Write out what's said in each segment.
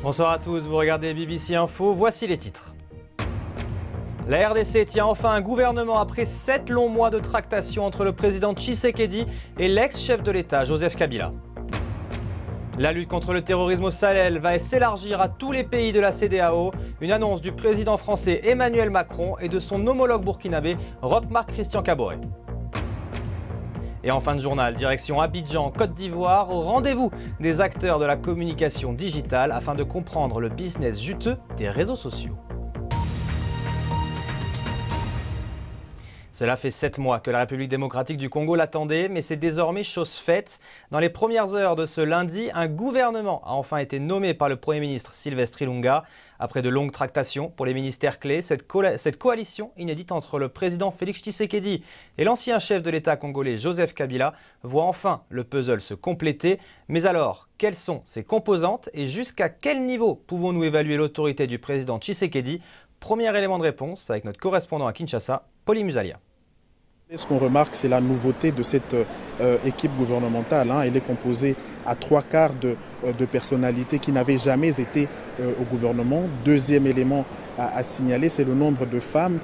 Bonsoir à tous, vous regardez BBC Info, voici les titres. La RDC tient enfin un gouvernement après 7 longs mois de tractation entre le président Tshisekedi et l'ex-chef de l'État, Joseph Kabila. La lutte contre le terrorisme au Sahel va s'élargir à tous les pays de la CEDEAO, une annonce du président français Emmanuel Macron et de son homologue burkinabé Roch-Marc Christian Kaboré. Et en fin de journal, direction Abidjan, Côte d'Ivoire, au rendez-vous des acteurs de la communication digitale afin de comprendre le business juteux des réseaux sociaux. Cela fait 7 mois que la République démocratique du Congo l'attendait, mais c'est désormais chose faite. Dans les premières heures de ce lundi, un gouvernement a enfin été nommé par le Premier ministre Sylvestre Ilunga. Après de longues tractations pour les ministères clés, cette coalition inédite entre le président Félix Tshisekedi et l'ancien chef de l'État congolais Joseph Kabila voit enfin le puzzle se compléter. Mais alors, quelles sont ses composantes et jusqu'à quel niveau pouvons-nous évaluer l'autorité du président Tshisekedi? Premier élément de réponse avec notre correspondant à Kinshasa, Pauline Musalia. Ce qu'on remarque, c'est la nouveauté de cette équipe gouvernementale. Elle est composée à 3/4 de personnalités qui n'avaient jamais été au gouvernement. Deuxième élément à signaler, c'est le nombre de femmes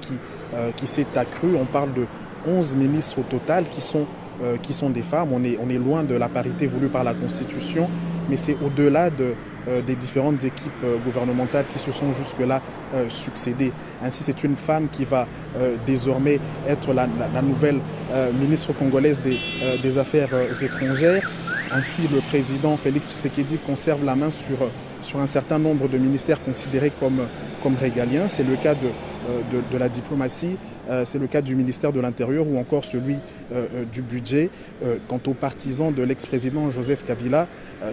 qui s'est accru. On parle de 11 ministres au total qui sont des femmes. On est loin de la parité voulue par la Constitution, mais c'est au-delà des différentes équipes gouvernementales qui se sont jusque-là succédées. Ainsi, c'est une femme qui va désormais être la nouvelle ministre congolaise des Affaires étrangères. Ainsi, le président Félix Tshisekedi conserve la main sur un certain nombre de ministères considérés comme régaliens. C'est le cas de la diplomatie, c'est le cas du ministère de l'Intérieur ou encore celui du budget. Quant aux partisans de l'ex-président Joseph Kabila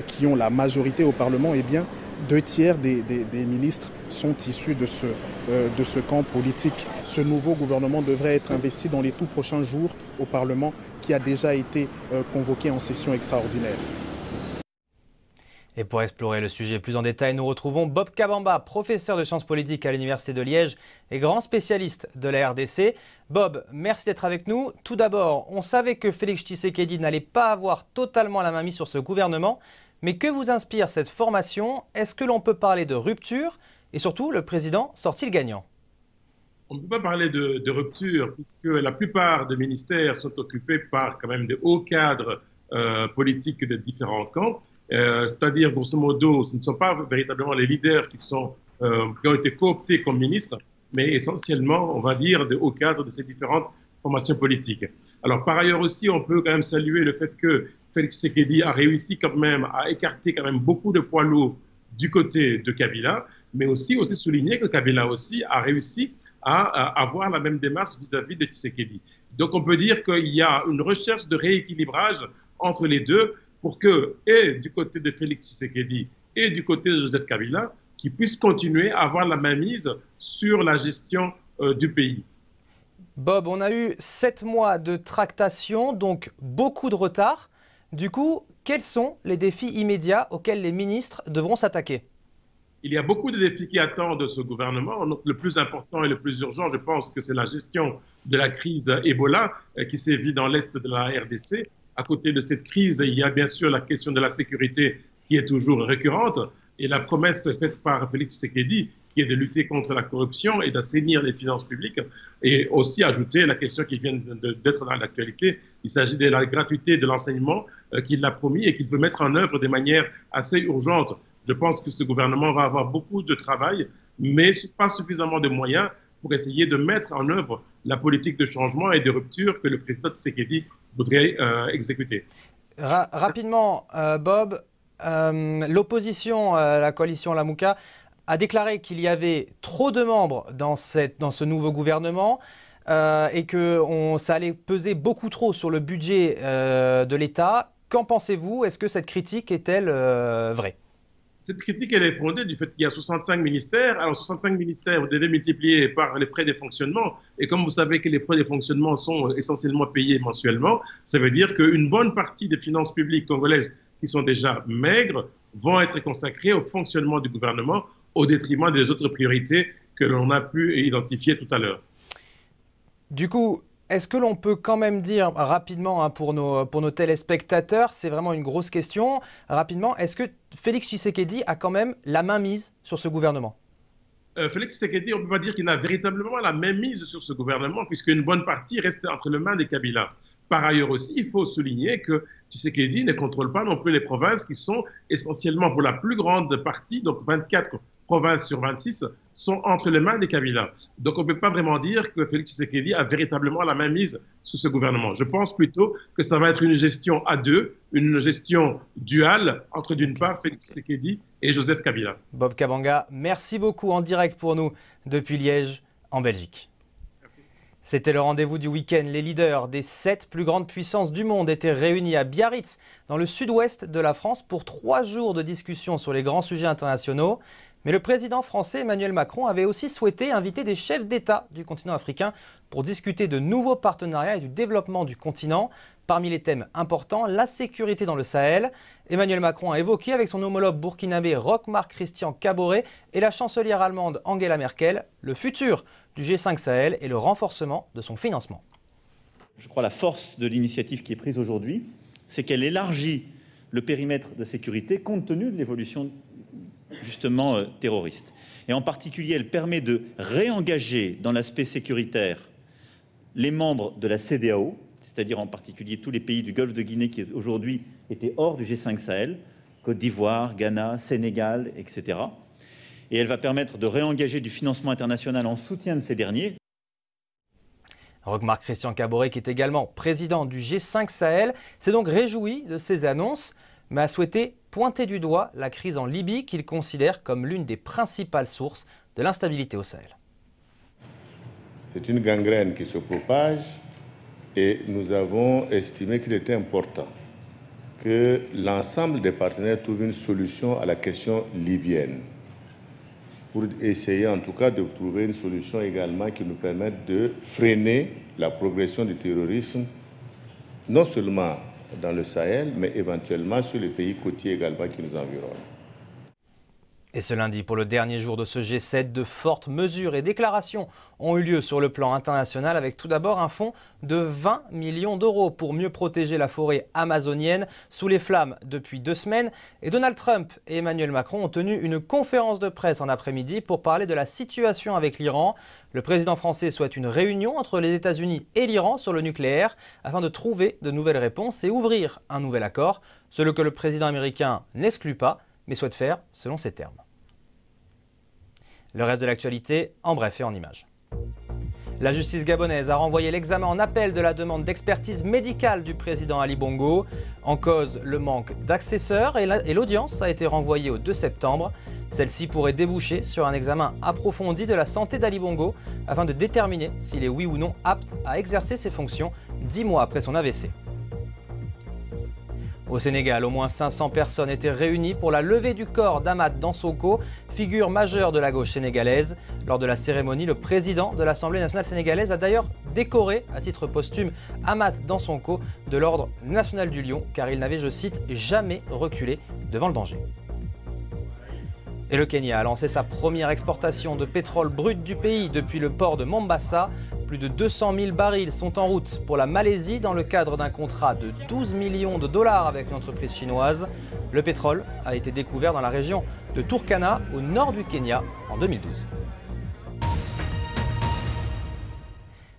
qui ont la majorité au Parlement, eh bien, 2/3 des ministres sont issus de ce camp politique. Ce nouveau gouvernement devrait être investi dans les tout prochains jours au Parlement qui a déjà été convoqué en session extraordinaire. Et pour explorer le sujet plus en détail, nous retrouvons Bob Kabamba, professeur de sciences politiques à l'Université de Liège et grand spécialiste de la RDC. Bob, merci d'être avec nous. Tout d'abord, on savait que Félix Tshisekedi n'allait pas avoir totalement la main mise sur ce gouvernement. Mais que vous inspire cette formation? Est-ce que l'on peut parler de rupture? Et surtout, le président sort-il gagnant? On ne peut pas parler de rupture puisque la plupart des ministères sont occupés par quand même de hauts cadres politiques de différents camps. C'est-à-dire, grosso modo, ce ne sont pas véritablement les leaders qui ont été cooptés comme ministres, mais essentiellement, on va dire, de hauts cadres de ces différentes formations politiques. Alors, par ailleurs aussi, on peut quand même saluer le fait que Félix Tshisekedi a réussi quand même à écarter quand même beaucoup de poids lourds du côté de Kabila, mais aussi souligner que Kabila aussi a réussi à avoir la même démarche vis-à-vis de Tshisekedi. Donc, on peut dire qu'il y a une recherche de rééquilibrage entre les deux pour que, et du côté de Félix Tshisekedi et du côté de Joseph Kabila, qu'ils puissent continuer à avoir la mainmise sur la gestion du pays. Bob, on a eu 7 mois de tractation, donc beaucoup de retard. Du coup, quels sont les défis immédiats auxquels les ministres devront s'attaquer? Il y a beaucoup de défis qui attendent ce gouvernement. Donc, le plus important et le plus urgent, je pense que c'est la gestion de la crise Ebola qui sévit dans l'est de la RDC. À côté de cette crise, il y a bien sûr la question de la sécurité qui est toujours récurrente et la promesse faite par Félix Tshisekedi qui est de lutter contre la corruption et d'assainir les finances publiques et aussi ajouter la question qui vient d'être dans l'actualité. Il s'agit de la gratuité de l'enseignement qu'il a promis et qu'il veut mettre en œuvre de manière assez urgente. Je pense que ce gouvernement va avoir beaucoup de travail, mais pas suffisamment de moyens pour essayer de mettre en œuvre la politique de changement et de rupture que le président Tshisekedi voudrait exécuter. Rapidement, Bob, l'opposition, la coalition Lamouka, a déclaré qu'il y avait trop de membres dans ce nouveau gouvernement et que ça allait peser beaucoup trop sur le budget de l'État. Qu'en pensez-vous? Est-ce que cette critique est-elle vraie? cette critique, elle est fondée du fait qu'il y a 65 ministères. Alors, 65 ministères, vous devez multiplier par les frais de fonctionnement. Et comme vous savez que les frais de fonctionnement sont essentiellement payés mensuellement, ça veut dire qu'une bonne partie des finances publiques congolaises qui sont déjà maigres vont être consacrées au fonctionnement du gouvernement au détriment des autres priorités que l'on a pu identifier tout à l'heure. Du coup, est-ce que l'on peut quand même dire rapidement pour nos téléspectateurs, c'est vraiment une grosse question, rapidement, est-ce que Félix Tshisekedi a quand même la main mise sur ce gouvernement? Félix Tshisekedi, on ne peut pas dire qu'il a véritablement la même mise sur ce gouvernement, puisqu'une bonne partie reste entre les mains des Kabila. Par ailleurs aussi, il faut souligner que Tshisekedi ne contrôle pas non plus les provinces qui sont essentiellement pour la plus grande partie, donc 24 provinces sur 26, sont entre les mains des Kabila. Donc on ne peut pas vraiment dire que Félix Tshisekedi a véritablement la main mise sur ce gouvernement. Je pense plutôt que ça va être une gestion à deux, une gestion duale entre d'une part Félix Tshisekedi et Joseph Kabila. Bob Kabanga, merci beaucoup en direct pour nous depuis Liège, en Belgique. C'était le rendez-vous du week-end. Les leaders des 7 plus grandes puissances du monde étaient réunis à Biarritz, dans le sud-ouest de la France, pour 3 jours de discussion sur les grands sujets internationaux. Mais le président français Emmanuel Macron avait aussi souhaité inviter des chefs d'État du continent africain pour discuter de nouveaux partenariats et du développement du continent. Parmi les thèmes importants, la sécurité dans le Sahel. Emmanuel Macron a évoqué avec son homologue burkinabé Roch-Marc Christian Kaboré et la chancelière allemande Angela Merkel le futur du G5 Sahel et le renforcement de son financement. Je crois la force de l'initiative qui est prise aujourd'hui, c'est qu'elle élargit le périmètre de sécurité compte tenu de l'évolution justement terroriste. Et en particulier, elle permet de réengager dans l'aspect sécuritaire les membres de la CEDEAO, c'est-à-dire en particulier tous les pays du Golfe de Guinée qui aujourd'hui étaient hors du G5 Sahel, Côte d'Ivoire, Ghana, Sénégal, etc. Et elle va permettre de réengager du financement international en soutien de ces derniers. Roch-Marc Christian Kaboré, qui est également président du G5 Sahel, s'est donc réjoui de ces annonces, mais a souhaité pointer du doigt la crise en Libye qu'il considère comme l'une des principales sources de l'instabilité au Sahel. C'est une gangrène qui se propage et nous avons estimé qu'il était important que l'ensemble des partenaires trouvent une solution à la question libyenne pour essayer en tout cas de trouver une solution également qui nous permette de freiner la progression du terrorisme, non seulement dans le Sahel, mais éventuellement sur les pays côtiers également qui nous environnent. Et ce lundi, pour le dernier jour de ce G7, de fortes mesures et déclarations ont eu lieu sur le plan international, avec tout d'abord un fonds de 20 millions d'euros pour mieux protéger la forêt amazonienne sous les flammes depuis 2 semaines. Et Donald Trump et Emmanuel Macron ont tenu une conférence de presse en après-midi pour parler de la situation avec l'Iran. Le président français souhaite une réunion entre les États-Unis et l'Iran sur le nucléaire afin de trouver de nouvelles réponses et ouvrir un nouvel accord, ce que le président américain n'exclut pas, mais souhaite faire selon ses termes. Le reste de l'actualité, en bref et en images. La justice gabonaise a renvoyé l'examen en appel de la demande d'expertise médicale du président Ali Bongo. En cause, le manque d'accesseurs et l'audience a été renvoyée au 2 septembre. Celle-ci pourrait déboucher sur un examen approfondi de la santé d'Ali Bongo afin de déterminer s'il est oui ou non apte à exercer ses fonctions 10 mois après son AVC. Au Sénégal, au moins 500 personnes étaient réunies pour la levée du corps d'Amath Dansokho, figure majeure de la gauche sénégalaise. Lors de la cérémonie, le président de l'Assemblée nationale sénégalaise a d'ailleurs décoré à titre posthume Amath Dansokho de l'Ordre national du Lion, car il n'avait, je cite, jamais reculé devant le danger. Et le Kenya a lancé sa première exportation de pétrole brut du pays depuis le port de Mombasa. Plus de 200 000 barils sont en route pour la Malaisie dans le cadre d'un contrat de 12 millions de dollars avec une entreprise chinoise. Le pétrole a été découvert dans la région de Turkana, au nord du Kenya, en 2012.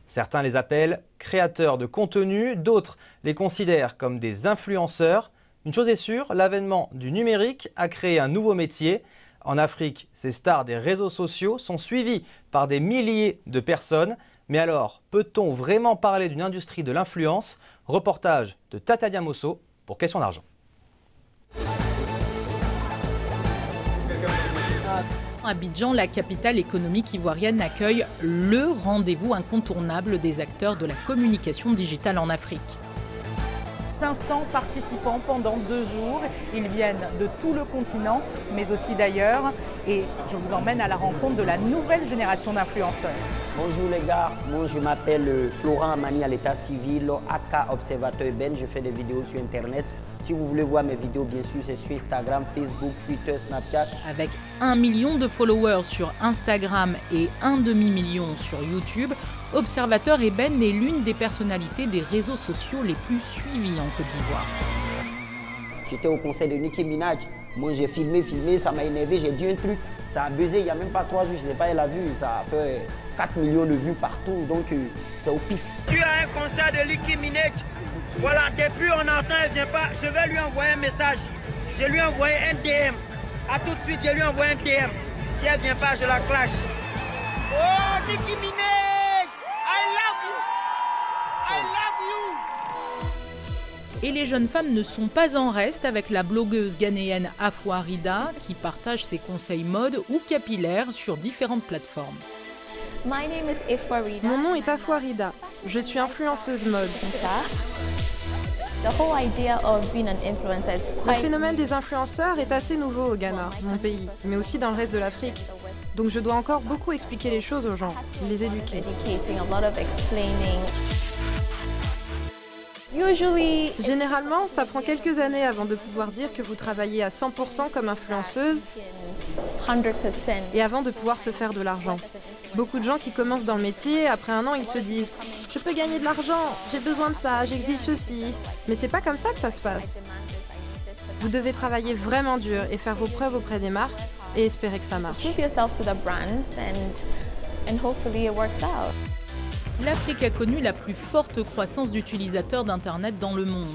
Certains les appellent créateurs de contenu, d'autres les considèrent comme des influenceurs. Une chose est sûre, l'avènement du numérique a créé un nouveau métier. En Afrique, ces stars des réseaux sociaux sont suivies par des milliers de personnes. Mais alors, peut-on vraiment parler d'une industrie de l'influence? Reportage de Tata Diamoso pour Question d'argent. Abidjan, la capitale économique ivoirienne, accueille le rendez-vous incontournable des acteurs de la communication digitale en Afrique. 500 participants pendant 2 jours. Ils viennent de tout le continent, mais aussi d'ailleurs. Et je vous emmène à la rencontre de la nouvelle génération d'influenceurs. Bonjour les gars, moi je m'appelle Florent Amani à l'état civil, aka Observateur Ben, je fais des vidéos sur internet. Si vous voulez voir mes vidéos, bien sûr, c'est sur Instagram, Facebook, Twitter, Snapchat. Avec 1 million de followers sur Instagram et 1,5 million sur YouTube, Observateur Eben est l'une des personnalités des réseaux sociaux les plus suivies en Côte d'Ivoire. J'étais au concert de Nicki Minaj. Moi, j'ai filmé, ça m'a énervé, j'ai dit un truc. Ça a buzzé, il n'y a même pas 3 jours, je ne sais pas, elle a vu. Ça a fait 4 millions de vues partout, donc c'est au pif. Tu as un concert de Nicki Minaj. Voilà, depuis on entend, elle ne vient pas. Je vais lui envoyer un message. Je lui ai envoyé un DM. A tout de suite, je lui ai envoyé un DM. Si elle ne vient pas, je la clash. Oh, Nicki Minaj! I love you! I love you! Et les jeunes femmes ne sont pas en reste avec la blogueuse ghanéenne Afua Rida qui partage ses conseils mode ou capillaires sur différentes plateformes. Mon nom est Afua Rida. Je suis influenceuse mode. Le phénomène des influenceurs est assez nouveau au Ghana, mon pays, mais aussi dans le reste de l'Afrique. Donc je dois encore beaucoup expliquer les choses aux gens, les éduquer. Généralement, ça prend quelques années avant de pouvoir dire que vous travaillez à 100% comme influenceuse et avant de pouvoir se faire de l'argent. Beaucoup de gens qui commencent dans le métier, après 1 an, ils se disent « Je peux gagner de l'argent, j'ai besoin de ça, j'exige ceci ». Mais c'est pas comme ça que ça se passe. Vous devez travailler vraiment dur et faire vos preuves auprès des marques et espérer que ça marche. L'Afrique a connu la plus forte croissance d'utilisateurs d'Internet dans le monde.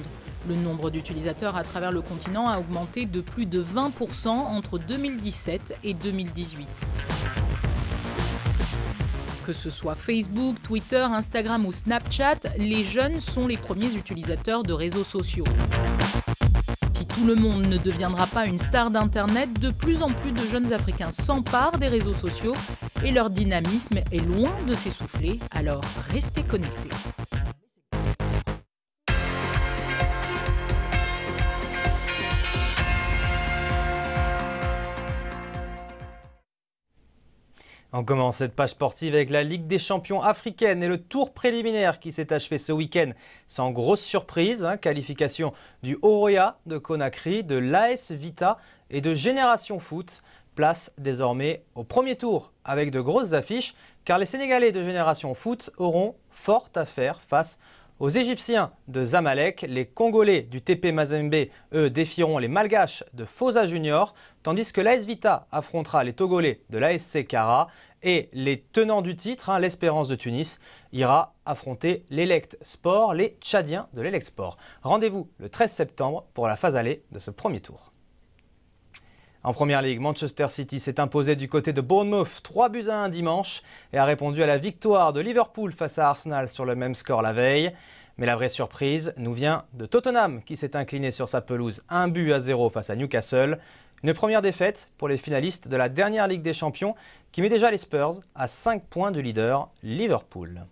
Le nombre d'utilisateurs à travers le continent a augmenté de plus de 20% entre 2017 et 2018. Que ce soit Facebook, Twitter, Instagram ou Snapchat, les jeunes sont les premiers utilisateurs de réseaux sociaux. Si tout le monde ne deviendra pas une star d'Internet, de plus en plus de jeunes Africains s'emparent des réseaux sociaux et leur dynamisme est loin de s'essouffler, alors restez connectés. On commence cette page sportive avec la Ligue des champions africaine et le tour préliminaire qui s'est achevé ce week-end sans grosse surprise. Qualification du Horoya de Conakry, de l'AS Vita et de Génération Foot. Place désormais au premier tour avec de grosses affiches car les Sénégalais de Génération Foot auront fort à faire face aux Égyptiens de Zamalek. Les Congolais du TP Mazembe, eux, défieront les Malgaches de Fosa Junior, tandis que l'AS Vita affrontera les Togolais de l'ASC Kara et les tenants du titre, l'Espérance de Tunis, ira affronter l'Elect Sport, les Tchadiens de l'Elect Sport. Rendez-vous le 13 septembre pour la phase allée de ce premier tour. En Première Ligue, Manchester City s'est imposé du côté de Bournemouth 3-1 dimanche et a répondu à la victoire de Liverpool face à Arsenal sur le même score la veille. Mais la vraie surprise nous vient de Tottenham qui s'est incliné sur sa pelouse 1-0 face à Newcastle. Une première défaite pour les finalistes de la dernière Ligue des Champions qui met déjà les Spurs à 5 points du leader Liverpool.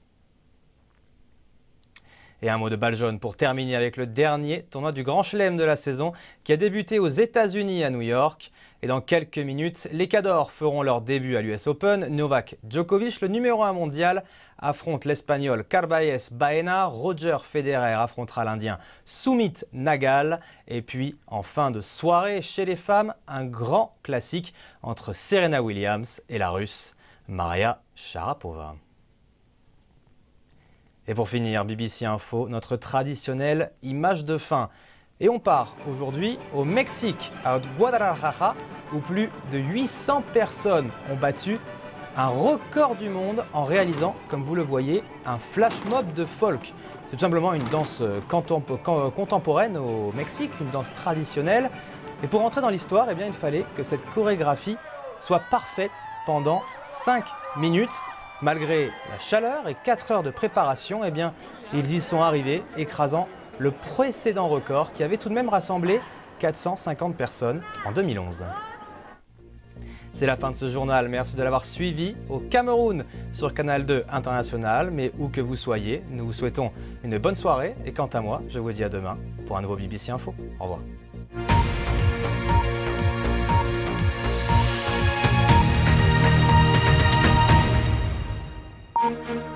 Et un mot de balle jaune pour terminer avec le dernier tournoi du Grand Chelem de la saison qui a débuté aux États-Unis à New York. Et dans quelques minutes, les Cadors feront leur début à l'US Open. Novak Djokovic, le numéro 1 mondial, affronte l'Espagnol Carballes Baena. Roger Federer affrontera l'Indien Sumit Nagal. Et puis, en fin de soirée, chez les femmes, un grand classique entre Serena Williams et la Russe Maria Sharapova. Et pour finir, BBC Info, notre traditionnelle image de fin. Et on part aujourd'hui au Mexique, à Guadalajara, où plus de 800 personnes ont battu un record du monde en réalisant, comme vous le voyez, un flash mob de folk. C'est tout simplement une danse contemporaine au Mexique, une danse traditionnelle. Et pour entrer dans l'histoire, eh bien, il fallait que cette chorégraphie soit parfaite pendant 5 minutes. Malgré la chaleur et 4 heures de préparation, eh bien, ils y sont arrivés, écrasant le précédent record qui avait tout de même rassemblé 450 personnes en 2011. C'est la fin de ce journal. Merci de l'avoir suivi au Cameroun sur Canal 2 International. Mais où que vous soyez, nous vous souhaitons une bonne soirée. Et quant à moi, je vous dis à demain pour un nouveau BBC Info. Au revoir. Thank you.